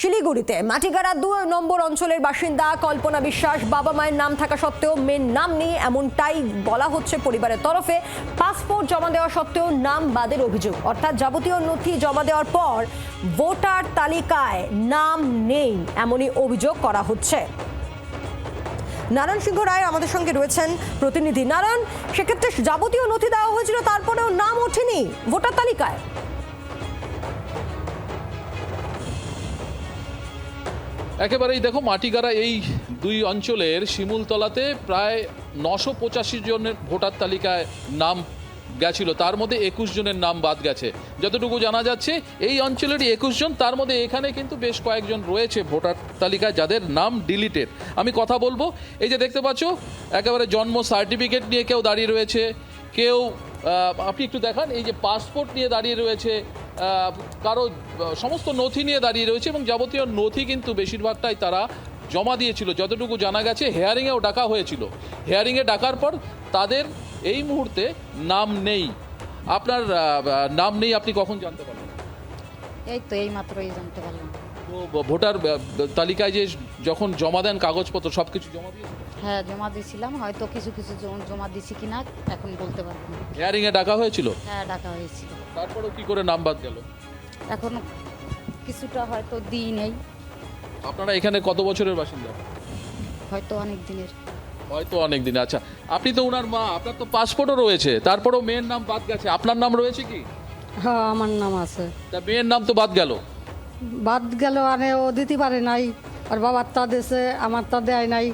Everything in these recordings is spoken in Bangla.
শিলিগুড়িতে মাটিগাড়া ২ নম্বর অঞ্চলের বাসিন্দা কল্পনা বিশ্বাস বাবা মায়ের নাম থাকা সত্ত্বেও মেয়ের নাম নেই এমনটাই বলা হচ্ছে পরিবারের তরফে। পাসপোর্ট জমা দেওয়া সত্ত্বেও নাম বাদের অভিযোগ, অর্থাৎ যাবতীয় নথি জমা দেওয়ার পর ভোটার তালিকায় নাম নেই এমনই অভিযোগ করা হচ্ছে। নারায়ণ সিংহ রায় আমাদের সঙ্গে রয়েছেন প্রতিনিধি। নারায়ণ, সেক্ষেত্রে যাবতীয় নথি দেওয়া হয়েছিল তারপরেও নাম ওঠেনি ভোটার তালিকায়। একেবারেই দেখো, মাটিগাড়া এই দুই অঞ্চলের শিমুলতলাতে প্রায় 985 জনের ভোটার তালিকায় নাম গেছিল, তার মধ্যে 21 জনের নাম বাদ গেছে। যতটুকু জানা যাচ্ছে এই অঞ্চলেরই 21 জন, তার মধ্যে এখানে কিন্তু বেশ কয়েকজন রয়েছে ভোটার তালিকায় যাদের নাম ডিলিটেড। আমি কথা বলবো, এই যে দেখতে পাচ্ছ একেবারে জন্ম সার্টিফিকেট নিয়ে কেউ দাঁড়িয়ে রয়েছে, কেউ আপনি একটু দেখান, এই যে পাসপোর্ট নিয়ে দাঁড়িয়ে রয়েছে, কারো সমস্ত নথি নিয়ে দাঁড়িয়ে রয়েছে এবং যাবতীয় নথি কিন্তু বেশিরভাগটাই তারা জমা দিয়েছিল। যতটুকু জানা গেছে হেয়ারিংয়েও ডাকা হয়েছিল, হেয়ারিংয়ে ডাকার পর তাদের এই মুহূর্তে নাম নেই। আপনার নাম নেই আপনি কখন জানতে পারলেন? এই তো এই মাত্রই জানতে পারলাম। তো ভোটার তালিকায় যে যখন জমা দেন কাগজপত্র সব কিছু জমা দিয়েছেন? হ্যাঁ, জমা দিয়েছিলাম, হয়তো কিছু কিছু জমা দিছি কিনা এখন বলতে পারবো না। হেয়ারিংয়ে ডাকা হয়েছিল? হ্যাঁ, ডাকা হয়েছিল। তারপরেও কি করে নাম বাদ গেল? এখন কিছুটা হয়তো দিই নেই। আপনারা এখানে কত বছরের বাসিন্দা? হয়তো অনেক দিনের। হয়তো অনেক দিন। আচ্ছা, আপনি তো ওনার মা, আপনার তো পাসপোর্টও রয়েছে, তারপরেও মেয়ের নাম বাদ গেছে। আপনার নাম রয়েছে কি? হ্যাঁ, আমার নাম আছে। তা মেয়ের নাম তো বাদ গেল। বাদ গেল মানে ও দিতে পারে নাই, আর বাবার তা দেশে আমার তা দেয় নাই,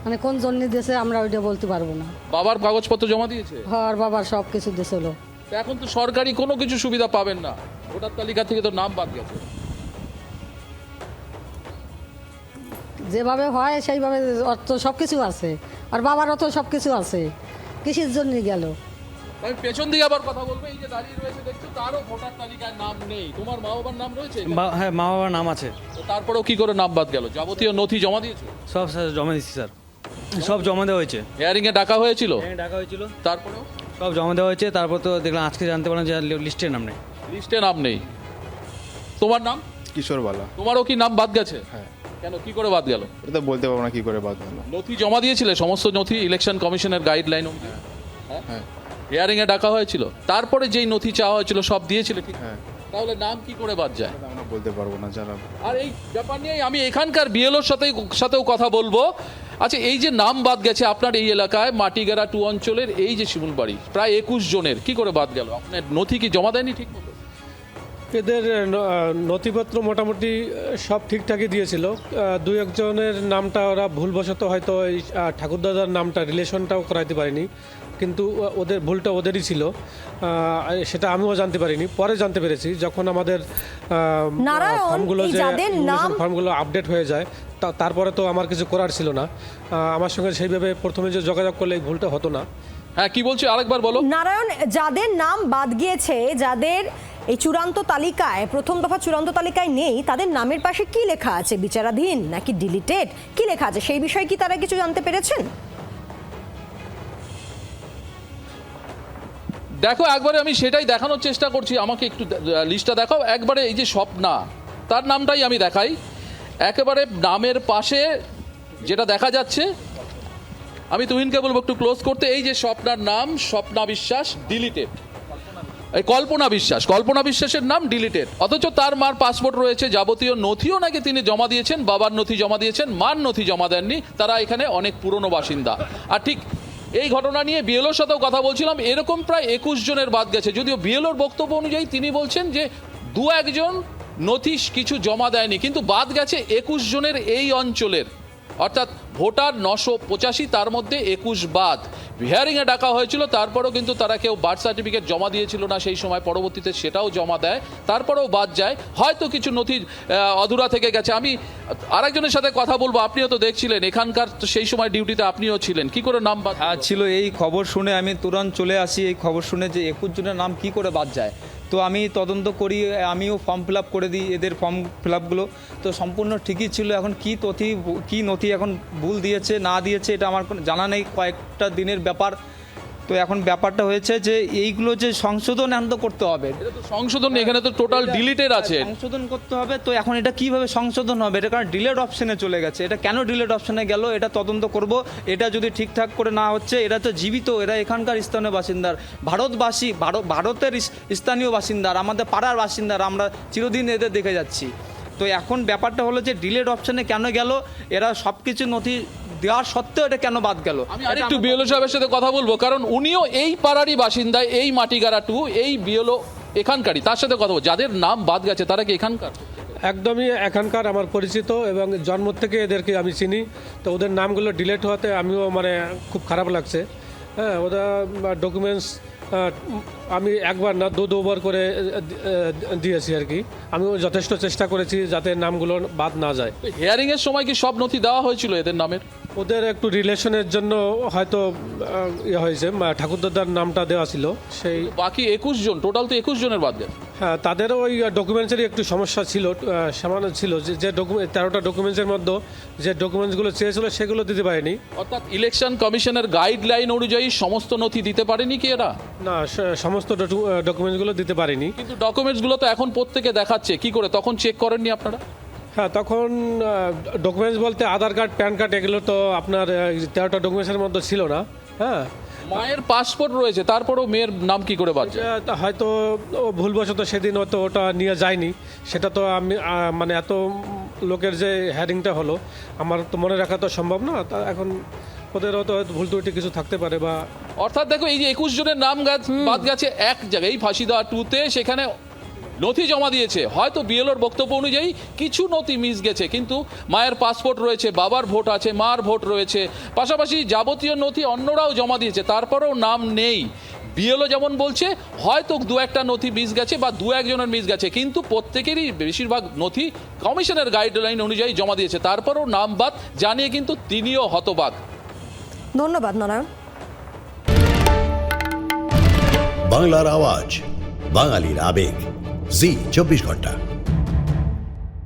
মানে কোন জন্য দেশে আমরা ওইটা বলতে পারবো না। বাবার কাগজপত্র জমা দিয়েছে? হ্যাঁ, আর বাবার সব কিছু দেশেলো। তা এখন তো সরকারি কোনো কিছু সুবিধা পাবেন না, ভোটার তালিকা থেকে তো নাম বাদ গেছে। যেভাবে হয় সেইভাবে অর্থ সব কিছু আছে, আর বাবারও তো সব কিছু আছে, কিসের জন্য গেল? আমি পেছন দিকে আবার কথা বলবো, এই যে দাঁড়িয়ে রয়েছে দেখছো, তারও ভোটার তালিকায় নাম নেই। তোমার মা বাবার নাম রয়েছে? হ্যাঁ, মা বাবার নাম আছে। তো তারপরেও কি করে নাম বাদ গেল? যাবতীয় নথি জমা দিয়েছো? সব স্যার জমা দিচ্ছি স্যার, সব জমা দেওয়া হয়েছে। হেয়ারিং এ ডাকা হয়েছিল? হ্যাঁ, ডাকা হয়েছিল, তারপরেও সব জমা দেওয়া হয়েছে। তারপর তো দেখলাম আজকে জানতে পারলাম যে লিস্টের নাম নেই। লিস্টে নাম নেই। তোমার নাম? কিশোর বালা। তোমারও কি নাম বাদ গেছে? হ্যাঁ। কেন, কি করে বাদ গেল? এটা তো বলতে পারবো না কি করে বাদ হলো। নথি জমা দিয়েছিলে সমস্ত নথি ইলেকশন কমিশনের গাইডলাইন? হ্যাঁ। হিয়ারিং এ ডাকা হয়েছিল, তারপরে যেই নথি চাওয়া হয়েছিল সব দিয়েছিলে ঠিক? হ্যাঁ। তাহলে নাম কি করে বাদ যায়? এটা আমরা বলতে পারবো না যারা। আর এই ব্যাপার নিয়ে আমি এখানকার বিএলওর সাথেও কথা বলবো। আচ্ছা, এই যে নাম বাদ গেছে আপনার এই এলাকায় মাটিগাড়া 2 অঞ্চলের এই যে শিমুলবাড়ি প্রায় 21 জনের, কি করে বাদ গেল? আপনার নথি কি জমা দেয়নি ঠিক মতো? এদের নথিপত্র মোটামুটি সব ঠিকঠাকই দিয়েছিল। দু একজনের নামটা ওরা ভুলবশত হয়তো এই ঠাকুরদাদার নামটা রিলেশনটাও করাইতে পারেনি, কিন্তু ওদের ভুলটা ওদেরই ছিল। সেটা আমিও জানতে পারিনি, পরে জানতে পেরেছি যখন আমাদের ফর্মগুলো আপডেট হয়ে যায়। তারপরে তো আমার কিছু করার ছিল না, আমার সঙ্গে সেইভাবে প্রথমে যে যোগাযোগ করলে এই ভুলটা হতো না। হ্যাঁ, কি বলছি আরেকবার বলো। নারায়ণ, যাদের নাম বাদ গিয়েছে, যাদের এই চূড়ান্ত তালিকায়, প্রথম দফা চূড়ান্ত তালিকায় নেই, তাদের নামের পাশে কি লেখা আছে? বিচারাধীন নাকি ডিলিটেড, কি লেখা আছে সেই বিষয়ে কি তারা কিছু জানতে পেরেছেন? দেখো, একবারে আমি সেটাই দেখানোর চেষ্টা করছি, আমাকে একটু লিস্টটা দেখাও একবারে। এই যে স্বপ্না, তার নামটাই আমি দেখাই। একেবারে নামের পাশে যেটা দেখা যাচ্ছে, আমি তুহিনকে বলবো একটু ক্লোজ করতে। এই যে স্বপ্নার নাম, স্বপ্না বিশ্বাস, ডিলিটেড। এই কল্পনা বিশ্বাসের নাম ডিলিটেড, অথচ তার মার পাসপোর্ট রয়েছে, যাবতীয় নথিও নাকি তিনি জমা দিয়েছেন, বাবার নথি জমা দিয়েছেন, মার নথি জমা দেননি। তারা এখানে অনেক পুরনো বাসিন্দা। আর ঠিক এই ঘটনা নিয়ে বিএলওর সাথেও কথা বলছিলাম, এরকম প্রায় 21 জনের বাদ গেছে। যদিও বিএলওর বক্তব্য অনুযায়ী তিনি বলছেন যে 2-1 জন নথি কিছু জমা দেয়নি, কিন্তু বাদ গেছে 21 জনের এই অঞ্চলের, অর্থাৎ ভোটার 985, তার মধ্যে 21 বাদ। হিয়ারিংয়ে ডাকা হয়েছিল, তারপরেও কিন্তু তারা কেউ বার্থ সার্টিফিকেট জমা দিয়েছিল না সেই সময়, পরবর্তীতে সেটাও জমা দেয়, তারপরেও বাদ যায়। হয়তো কিছু নথি অধুরা থেকে গেছে। আমি আরেকজনের সাথে কথা বলবো, আপনিও তো দেখছিলেন এখানকার, তো সেই সময় ডিউটিতে আপনিও ছিলেন, কি করে নাম বাদ ছিল? এই খবর শুনে আমি তুরন্ত চলে আসি, এই খবর শুনে যে 21 জনের নাম কি করে বাদ যায়। তো আমি তদন্ত করি, আমিও ফর্ম ফিল আপ করে দিই, এদের ফর্ম ফিল আপগুলো তো সম্পূর্ণ ঠিকই ছিল। এখন কি নথি এখন ভুল দিয়েছে না দিয়েছে এটা আমার কোনো জানা নেই, কয়েকটা দিনের ব্যাপার। তো এখন ব্যাপারটা হয়েছে যে এইগুলো যে সংশোধন এখন তো করতে হবে, এটা তো সংশোধন নেই, এখানে তো টোটাল ডিলিটেড আছে। সংশোধন করতে হবে। তো এখন এটা কিভাবে সংশোধন হবে? এটা কারণ ডিলেড অপশনে চলে গেছে। এটা কেন ডিলেড অপশনে গেল এটা তদন্ত করব। এটা যদি ঠিকঠাক করে না হচ্ছে, এরা তো জীবিত, এরা এখানকার স্থানীয় বাসিন্দার, ভারতবাসী, ভারতের স্থানীয় বাসিন্দার, আমাদের পাড়ার বাসিন্দার, আমরা চিরদিন এদের দেখে যাচ্ছি। তো এখন ব্যাপারটা হলো যে ডিলেড অপশনে কেন গেল, এরা সব কিছু নথি দেওয়ার সত্ত্বেও এটা কেন বাদ গেল? আমি আরেকটু বিএলও সাহেবের সাথে কথা বলবো, কারণ উনিও এই পাড়ারই বাসিন্দা, এই মাটিগাড়া টু, এই বিএলও এখানকারই, তার সাথে কথা বলবো। যাদের নাম বাদ গেছে তারা কি এখানকার? একদমই এখানকার আমার পরিচিত এবং জন্ম থেকে এদেরকে আমি চিনি। তো ওদের নামগুলো ডিলেট হওয়াতে আমিও মানে খুব খারাপ লাগছে। হ্যাঁ, ওদের ডকুমেন্টস আমি একবার না দুবার করে দিয়েছি আর কি। আমিও যথেষ্ট চেষ্টা করেছি যাতে নামগুলো বাদ না যায়। হিয়ারিং এর সময় কি সব নথি দেওয়া হয়েছিল এদের নামের? ওদের একটু রিলেশনের জন্য হয়তো ইয়ে হয়েছে, ঠাকুরদাদার নামটা দেওয়া ছিল সেই। বাকি 21 জন, টোটাল তো 21 জনের বাদ গেছে। হ্যাঁ, তাদেরও ওই ডকুমেন্টসেরই একটু সমস্যা ছিল, সামান্য ছিল যে ডকুমেন্ট 13টা ডকুমেন্টসের মধ্যে যে ডকুমেন্টসগুলো চেয়েছিল সেগুলো দিতে পারেনি। অর্থাৎ ইলেকশন কমিশনের গাইডলাইন অনুযায়ী সমস্ত নথি দিতে পারেনি কি এরা? না, সমস্ত ডকুমেন্টসগুলো দিতে পারিনি। কিন্তু ডকুমেন্টসগুলো তো এখন প্রত্যেকে দেখাচ্ছে, কি করে তখন চেক করেননি আপনারা? হ্যাঁ, তখন ডকুমেন্টস বলতে আধার কার্ড, প্যান কার্ড, এগুলো তো আপনার 13টা ডকুমেন্টসের মধ্যে ছিল না। হ্যাঁ, মায়ের পাসপোর্ট রয়েছে, তারপরও মেয়ের নাম কি করে বাদ যায়? হয়তো ও ভুলবশত সেদিন হয়তো ওটা নিয়ে যায়নি। সেটা তো আমি মানে এত লোকের যে হ্যারিংটা হলো আমার তো মনে রাখা তো সম্ভব না। তা এখন ওদের হয়তো ভুল ত্রুটি কিছু থাকতে পারে বা। অর্থাৎ দেখো, এই যে 21 জনের নাম বাদ গেছে এক জায়গায় ফাঁসিদা টুতে, সেখানে নথি জমা দিয়েছে, হয়তো বিএলওর বক্তব্য অনুযায়ী কিছু নথি মিস গেছে, কিন্তু মায়ের পাসপোর্ট রয়েছে, বাবার ভোট আছে, মার ভোট রয়েছে, পাশাপাশি যাবতীয় নথি অন্যরাও জমা দিয়েছে, তারপরেও নাম নেই। বিএলও যেমন বলছে হয়তো দু একটা নথি মিস গেছে বা দু একজনের মিস গেছে, কিন্তু প্রত্যেকেরই বেশিরভাগ নথি কমিশনের গাইডলাইন অনুযায়ী জমা দিয়েছে, তারপরেও নাম বাদ জানিয়ে কিন্তু তিনিও হতবাক। ধন্যবাদ নারায়ণ। বাংলার আওয়াজ, বাঙালির আবেগ, জি 24 ঘন্টা।